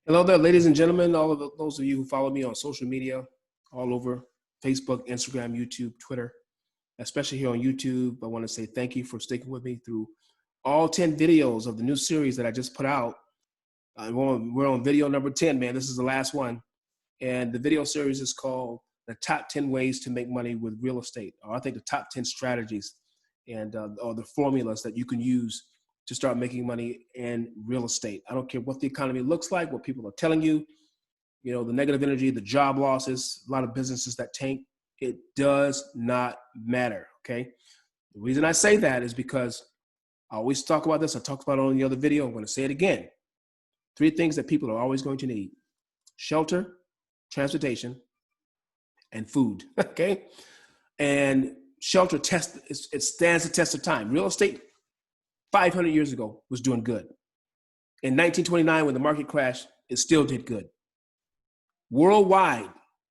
Hello there, ladies and gentlemen, all of those of you who follow me on social media, all over Facebook, Instagram, YouTube, Twitter, especially here on YouTube. I want to say thank you for sticking with me through all 10 videos of the new series that I just put out. We're on video number 10, man. This is the last one. And the video series is called The Top 10 Ways to Make Money with Real Estate, or I think the top 10 strategies and or the formulas that you can use to start making money in real estate. I don't care what the economy looks like, what people are telling you, the negative energy, the job losses, a lot of businesses that tank. It does not matter, okay? The reason I say that is because I always talk about this. I talked about it on the other video. I'm going to say it again. 3 things that people are always going to need: shelter, transportation, and food, okay? And shelter, it stands the test of time. Real estate 500 years ago was doing good. In 1929, when the market crashed, it still did good. Worldwide,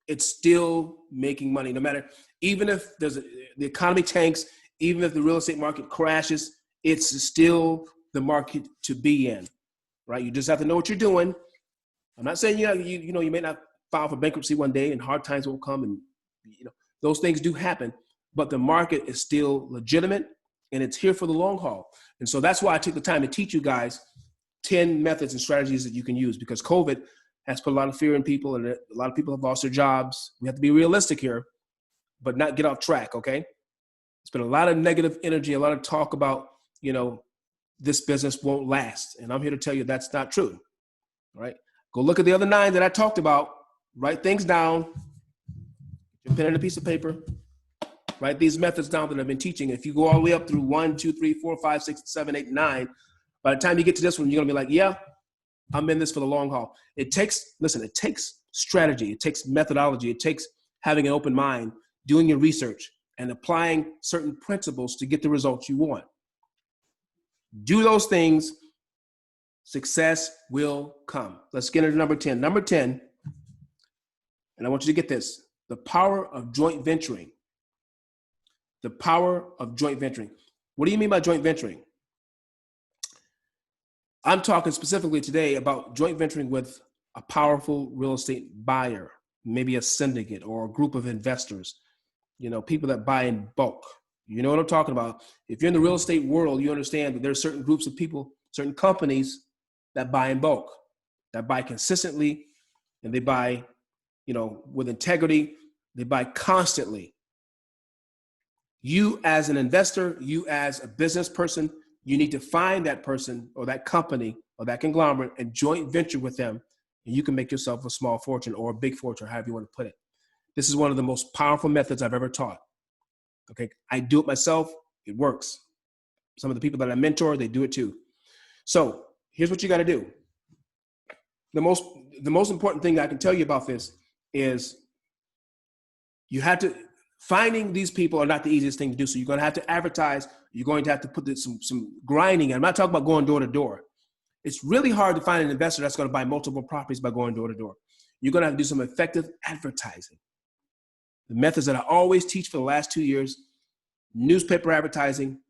it's still making money. No matter, even if the economy tanks, even if the real estate market crashes, it's still the market to be in, right? You just have to know what you're doing. I'm not saying you may not file for bankruptcy one day and hard times won't come, and those things do happen, but the market is still legitimate and it's here for the long haul. And so that's why I took the time to teach you guys 10 methods and strategies that you can use, because COVID has put a lot of fear in people and a lot of people have lost their jobs. We have to be realistic here, but not get off track, okay? It's been a lot of negative energy, a lot of talk about, this business won't last. And I'm here to tell you that's not true, all right? Go look at the other 9 that I talked about, write things down, get your pen and a piece of paper, write these methods down that I've been teaching. If you go all the way up through 1, 2, 3, 4, 5, 6, 7, 8, 9, by the time you get to this one, you're gonna be like, yeah, I'm in this for the long haul. It takes strategy, it takes methodology, it takes having an open mind, doing your research, and applying certain principles to get the results you want. Do those things, success will come. Let's get into number 10. Number 10, and I want you to get this: the power of joint venturing. The power of joint venturing. What do you mean by joint venturing? I'm talking specifically today about joint venturing with a powerful real estate buyer, maybe a syndicate or a group of investors, people that buy in bulk. You know what I'm talking about. If you're in the real estate world, you understand that there are certain groups of people, certain companies that buy in bulk, that buy consistently, and they buy, with integrity. They buy constantly. You as an investor, you as a business person, you need to find that person or that company or that conglomerate and joint venture with them, and you can make yourself a small fortune or a big fortune, however you want to put it. This is one of the most powerful methods I've ever taught. Okay, I do it myself. It works. Some of the people that I mentor, they do it too. So here's what you got to do. The most important thing I can tell you about this is you have to. Finding these people are not the easiest thing to do. So you're going to have to advertise. You're going to have to put some grinding. I'm not talking about going door to door. It's really hard to find an investor that's going to buy multiple properties by going door to door. You're going to have to do some effective advertising. The methods that I always teach for the last 2 years: newspaper advertising.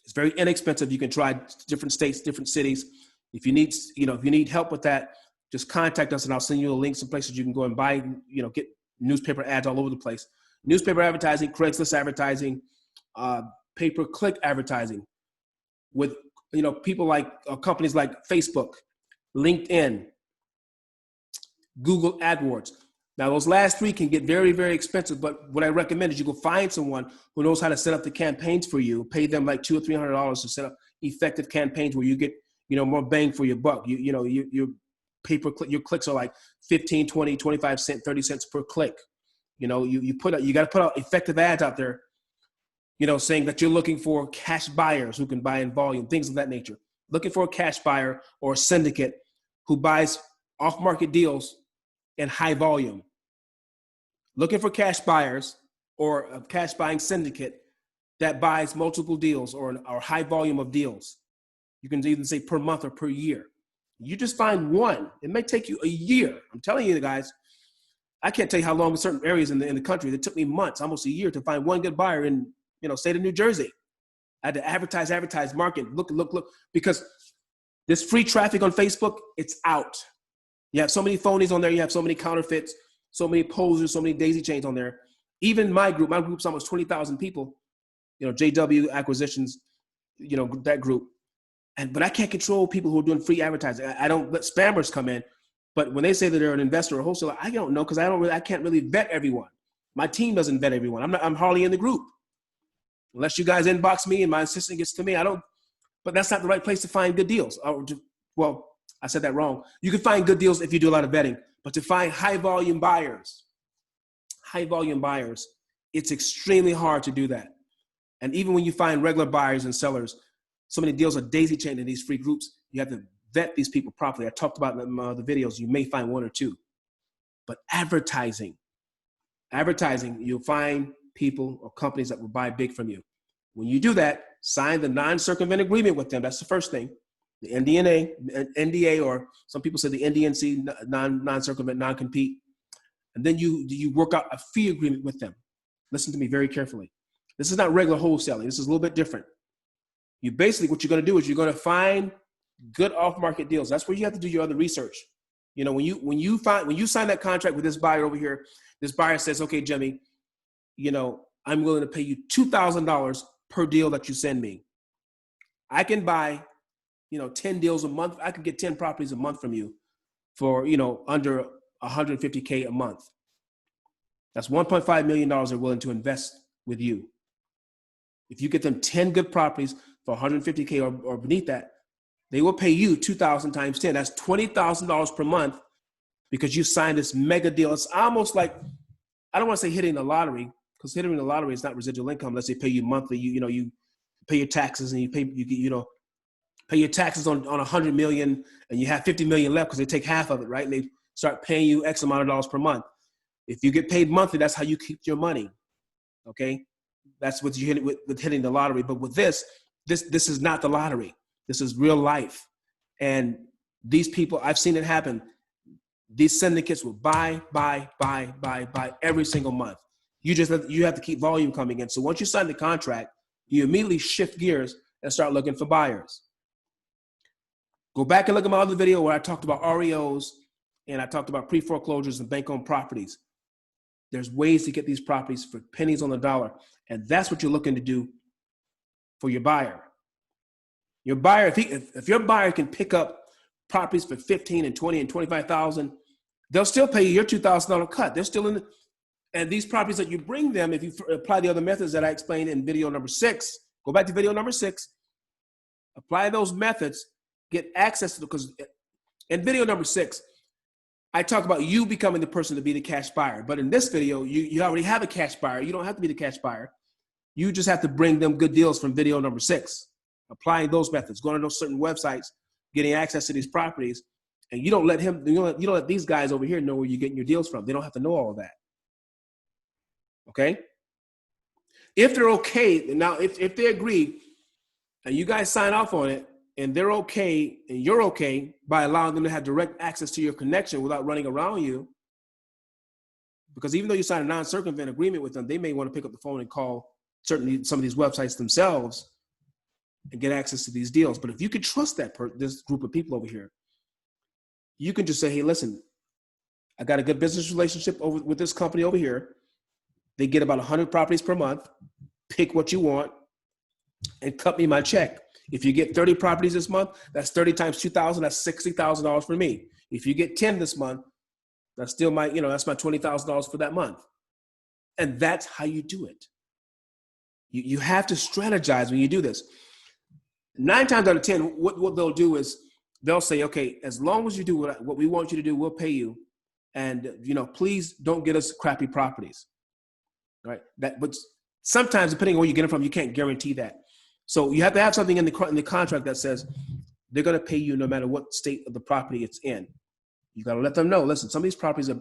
It's very inexpensive. You can try different states, different cities. If you need help with that, just contact us and I'll send you a link, some places you can go and buy, get newspaper ads all over the place. Newspaper advertising, Craigslist advertising, pay-per-click advertising with, people like companies like Facebook, LinkedIn, Google AdWords. Now, those last 3 can get very, very expensive, but what I recommend is you go find someone who knows how to set up the campaigns for you, pay them like $200 or $300 to set up effective campaigns where you get, more bang for your buck. Your pay-per-click, your clicks are like 15, 20, 25 cents, 30 cents per click. You got to put out effective ads out there, saying that you're looking for cash buyers who can buy in volume, things of that nature. Looking for a cash buyer or a syndicate who buys off-market deals in high volume. Looking for cash buyers or a cash buying syndicate that buys multiple deals or high volume of deals. You can even say per month or per year. You just find one. It may take you a year. I'm telling you guys, I can't tell you how long in certain areas in the country. It took me months, almost a year, to find one good buyer in, state of New Jersey. I had to advertise, market, look, because this free traffic on Facebook, it's out. You have so many phonies on there. You have so many counterfeits, so many posers, so many daisy chains on there. Even my group's almost 20,000 people, you know, JW Acquisitions, you know, that group. But I can't control people who are doing free advertising. I don't let spammers come in. But when they say that they're an investor or a wholesaler, I don't know, because I can't really vet everyone. My team doesn't vet everyone. I'm hardly in the group. Unless you guys inbox me and my assistant gets to me, but that's not the right place to find good deals. Well, I said that wrong. You can find good deals if you do a lot of vetting, but to find high volume buyers, it's extremely hard to do that. And even when you find regular buyers and sellers, so many deals are daisy chained in these free groups. You have to vet these people properly. I talked about in the videos. You may find one or two. But advertising, you'll find people or companies that will buy big from you. When you do that, sign the non-circumvent agreement with them. That's the first thing. The NDA, or some people say the NDNC, non-circumvent, non-compete. And then you work out a fee agreement with them. Listen to me very carefully. This is not regular wholesaling. This is a little bit different. You basically, what you're going to do is you're going to find good off-market deals. That's where you have to do your other research. You know, when you sign that contract with this buyer over here, this buyer says, okay, Jimmie, you know, I'm willing to pay you $2,000 per deal that you send me. I can buy, you know, 10 deals a month. I can get 10 properties a month from you for, you know, under $150K a month. That's $1.5 million they're willing to invest with you. If you get them 10 good properties for $150K or beneath that, they will pay you 2,000 times 10. That's $20,000 per month because you signed this mega deal. It's almost like, I don't want to say hitting the lottery, because hitting the lottery is not residual income unless they pay you monthly. You pay your taxes and you pay your taxes on 100 million and you have 50 million left because they take half of it, right? And they start paying you X amount of dollars per month. If you get paid monthly, that's how you keep your money. Okay, that's what you hit with hitting the lottery. But with this is not the lottery. This is real life. And these people, I've seen it happen. These syndicates will buy every single month. You have to keep volume coming in. So once you sign the contract, you immediately shift gears and start looking for buyers. Go back and look at my other video where I talked about REOs and I talked about pre-foreclosures and bank-owned properties. There's ways to get these properties for pennies on the dollar. And that's what you're looking to do for your buyer. Your buyer, if your buyer can pick up properties for 15 and 20 and 25,000, they'll still pay you your $2,000 cut. They're still in and these properties that you bring them, if you apply the other methods that I explained in video number 6, go back to video number 6, apply those methods, get access to because in video number 6, I talk about you becoming the person to be the cash buyer. But in this video, you already have a cash buyer. You don't have to be the cash buyer. You just have to bring them good deals from video number 6, applying those methods, going to those certain websites, getting access to these properties. And you don't let these guys over here know where you're getting your deals from. They don't have to know all of that. Okay? If they're okay, now if they agree and you guys sign off on it and they're okay and you're okay by allowing them to have direct access to your connection without running around you, because even though you sign a non-circumvent agreement with them, they may want to pick up the phone and call certainly some of these websites themselves and get access to these deals. But if you could trust this group of people over here, you can just say, hey, listen, I got a good business relationship with this company over here. They get about 100 properties per month. Pick what you want and cut me my check. If you get 30 properties this month, that's 30 times 2,000. That's $60,000 for me. If you get 10 this month, that's still that's my $20,000 for that month. And that's how you do it. You have to strategize when you do this. 9 times out of 10, what they'll do is they'll say, okay, as long as you do what we want you to do, we'll pay you. And, please don't get us crappy properties. Right? But sometimes, depending on where you get them from, you can't guarantee that. So you have to have something in the contract that says they're going to pay you no matter what state of the property it's in. You got to let them know. Listen, some of these properties are,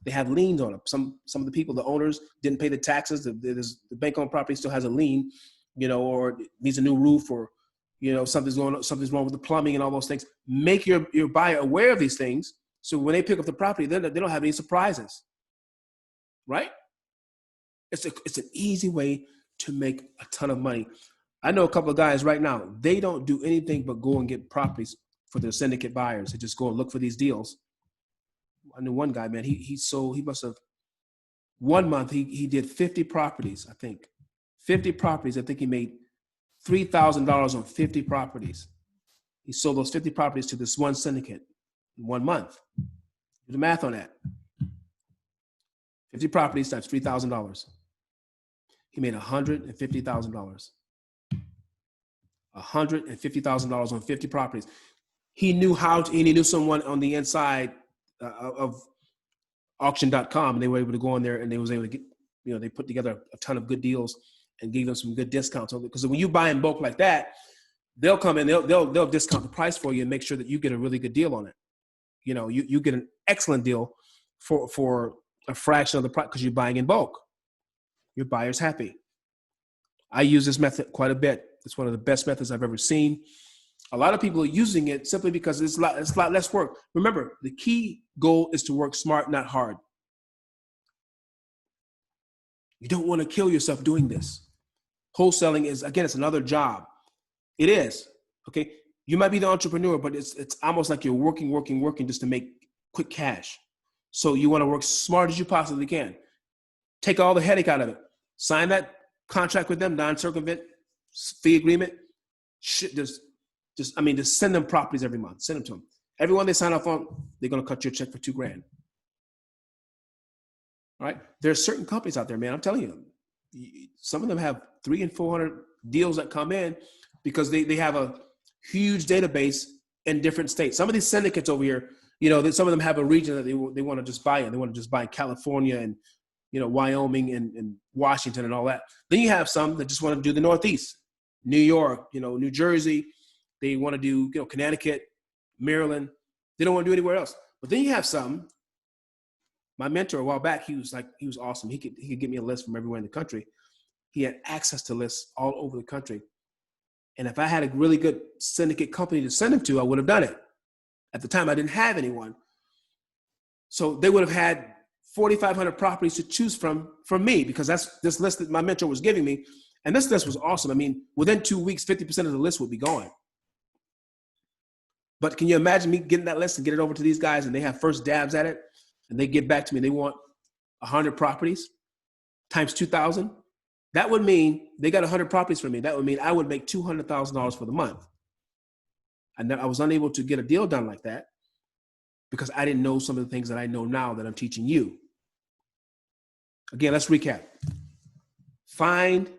they have liens on them. Some of the people, the owners, didn't pay the taxes. The bank-owned property still has a lien, or needs a new roof, or something's wrong with the plumbing and all those things. Make your buyer aware of these things, so when they pick up the property, they don't have any surprises. Right? It's an easy way to make a ton of money. I know a couple of guys right now, they don't do anything but go and get properties for their syndicate buyers. They just go and look for these deals. I knew one guy, man, he must have, 1 month, he did 50 properties, I think. 50 properties. I think he made $3,000 on 50 properties. He sold those 50 properties to this one syndicate in 1 month. Do the math on that. 50 properties times $3,000. He made $150,000. $150,000 on 50 properties. He knew how to, and he knew someone on the inside of auction.com, and they were able to go on there and they was able to get, they put together a ton of good deals and gave them some good discounts. Because when you buy in bulk like that, they'll come in, they'll discount the price for you and make sure that you get a really good deal on it. You get an excellent deal for a fraction of the price because you're buying in bulk. Your buyer's happy. I use this method quite a bit. It's one of the best methods I've ever seen. A lot of people are using it simply because it's a lot less work. Remember, the key goal is to work smart, not hard. You don't want to kill yourself doing this. Wholesaling is, again, it's another job. It is, okay? You might be the entrepreneur, but it's almost like you're working just to make quick cash. So you want to work smart as you possibly can. Take all the headache out of it. Sign that contract with them, non-circumvent fee agreement. Just send them properties every month. Send them to them. Everyone they sign off on, they're going to cut you a check for $2,000. All right. There are certain companies out there, man. I'm telling you, some of them have 300 and 400 deals that come in because they have a huge database in different states. Some of these syndicates over here, some of them have a region that they want to just buy in. They want to just buy in California and, Wyoming and Washington and all that. Then you have some that just want to do the Northeast, New York, New Jersey. They want to do, Connecticut, Maryland. They don't want to do anywhere else. But then you have some. My mentor a while back, he was awesome. He could get me a list from everywhere in the country. He had access to lists all over the country. And if I had a really good syndicate company to send them to, I would have done it. At the time, I didn't have anyone. So they would have had 4,500 properties to choose from me, because that's this list that my mentor was giving me. And this list was awesome. I mean, within 2 weeks, 50% of the list would be gone. But can you imagine me getting that list and get it over to these guys and they have first dabs at it and they get back to me, they want 100 properties times 2,000? That would mean they got 100 properties from me. That would mean I would make $200,000 for the month. And I was unable to get a deal done like that because I didn't know some of the things that I know now that I'm teaching you. Again, let's recap. Find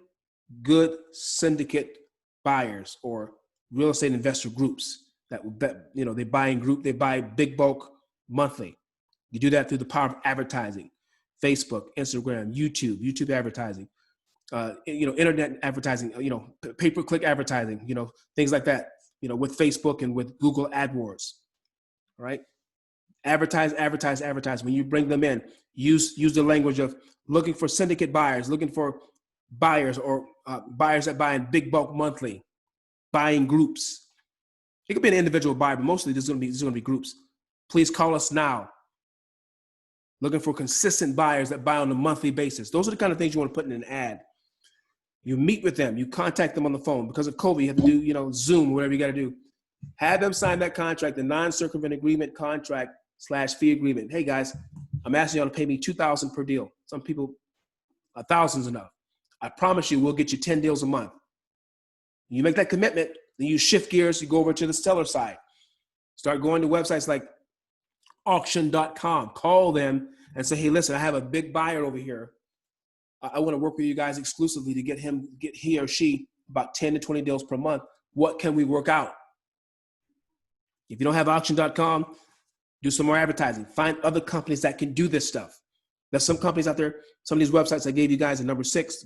good syndicate buyers or real estate investor groups that will bet, they buy in group, they buy big bulk monthly. You do that through the power of advertising, Facebook, Instagram, YouTube advertising, internet advertising, pay-per-click advertising, things like that, with Facebook and with Google AdWords, all right? Advertise. When you bring them in, use the language of looking for syndicate buyers, looking for buyers or buyers that buy in big bulk monthly, buying groups. It could be an individual buyer, but mostly there's going to be groups. Please call us now. Looking for consistent buyers that buy on a monthly basis. Those are the kind of things you want to put in an ad. You meet with them. You contact them on the phone. Because of COVID, you have to do, Zoom, whatever you got to do. Have them sign that contract, the non-circumvent agreement contract / fee agreement. Hey, guys, I'm asking y'all to pay me $2,000 per deal. Some people, $1,000's enough. I promise you, we'll get you 10 deals a month. You make that commitment, then you shift gears, you go over to the seller side. Start going to websites like auction.com. Call them and say, hey, listen, I have a big buyer over here. I want to work with you guys exclusively to get he or she about 10 to 20 deals per month. What can we work out? If you don't have auction.com, do some more advertising. Find other companies that can do this stuff. There's some companies out there, some of these websites I gave you guys in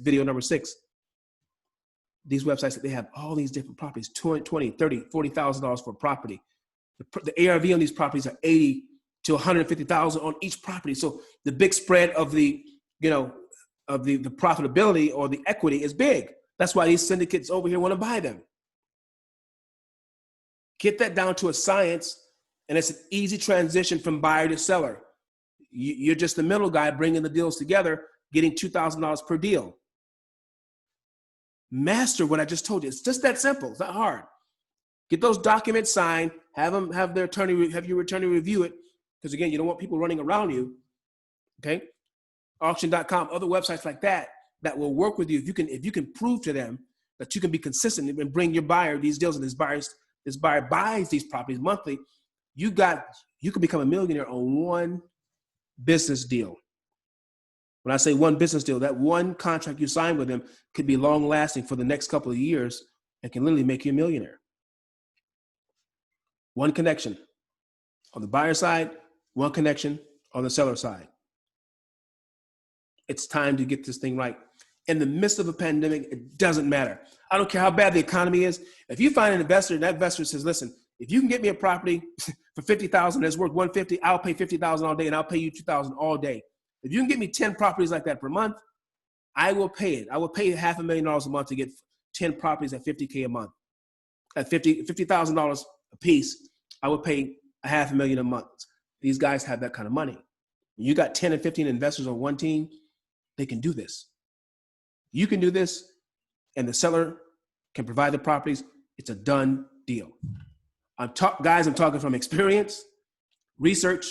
video number 6. These websites, they have all these different properties, $20, $30, $40,000 for a property. The ARV on these properties are $80,000 to $150,000 on each property. So the big spread of the profitability or the equity is big. That's why these syndicates over here want to buy them. Get that down to a science, and it's an easy transition from buyer to seller. You're just the middle guy bringing the deals together, getting $2,000 per deal. Master what I just told you. It's just that simple. It's not hard. Get those documents signed. Have your attorney review it. Because again, you don't want people running around you. Okay. Auction.com, other websites like that will work with you. If you can prove to them that you can be consistent and bring your buyer these deals, and this buyer buys these properties monthly, you can become a millionaire on one business deal. When I say one business deal, that one contract you sign with them could be long lasting for the next couple of years and can literally make you a millionaire. One connection on the buyer side, one connection on the seller side. It's time to get this thing right. In the midst of a pandemic, it doesn't matter. I don't care how bad the economy is. If you find an investor and that investor says, listen, if you can get me a property for $50,000 that's worth $150,000, I'll pay $50,000 all day and I'll pay you $2,000 all day. If you can get me 10 properties like that per month, I will pay it. I will pay $500,000 a month to get 10 properties at $50K a month. At $50,000 a piece, I would pay $500,000 a month. These guys have that kind of money. When you got 10 and 15 investors on one team, they can do this. You can do this, and the seller can provide the properties. It's a done deal. I'm talking from experience, research,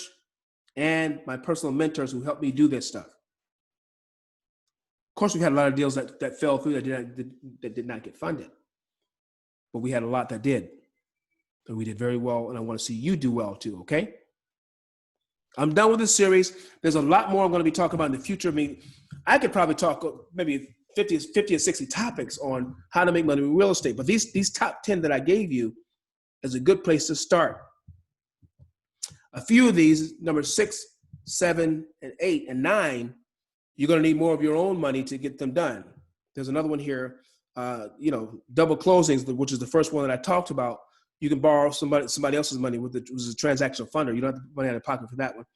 and my personal mentors who helped me do this stuff. Of course, we had a lot of deals that fell through that did not get funded, but we had a lot that did, and we did very well, and I want to see you do well too, okay? I'm done with this series. There's a lot more I'm going to be talking about in the future. I mean, I could probably talk maybe 50 or 60 topics on how to make money in real estate, but these top 10 that I gave you is a good place to start. A few of these, number 6, 7, and 8, and 9, you're going to need more of your own money to get them done. There's another one here, double closings, which is the first one that I talked about. You can borrow somebody else's money which is a transactional funder. You don't have to put money out of pocket for that one.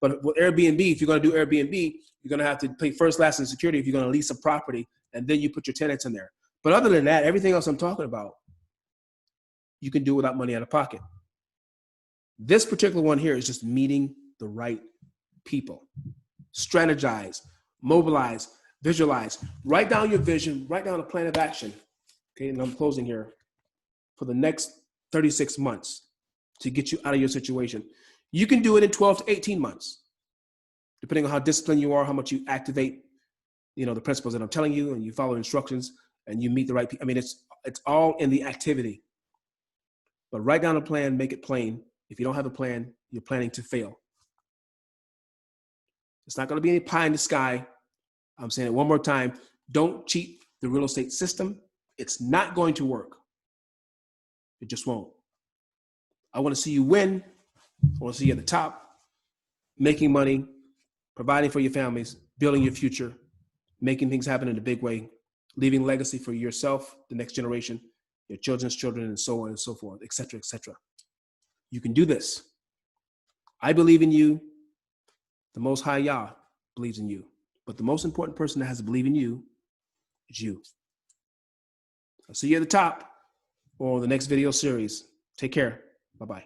But with Airbnb, if you're going to do Airbnb, you're going to have to pay first, last, and security if you're going to lease a property, and then you put your tenants in there. But other than that, everything else I'm talking about, you can do without money out of pocket. This particular one here is just meeting the right people. Strategize, mobilize, visualize. Write down your vision, write down a plan of action. Okay, and I'm closing here. For the next 36 months to get you out of your situation. You can do it in 12 to 18 months, depending on how disciplined you are, how much you activate, the principles that I'm telling you, and you follow instructions, and you meet the right people. I mean, it's all in the activity. But write down a plan, make it plain. If you don't have a plan, you're planning to fail. It's not going to be any pie in the sky. I'm saying it one more time. Don't cheat the real estate system. It's not going to work. It just won't. I want to see you win. I want to see you at the top, making money, providing for your families, building your future, making things happen in a big way, leaving legacy for yourself, the next generation, your children's children, and so on and so forth, et cetera, et cetera. You can do this. I believe in you. The Most High Yah believes in you. But the most important person that has to believe in you is you. I'll see you at the top or the next video series. Take care. Bye-bye.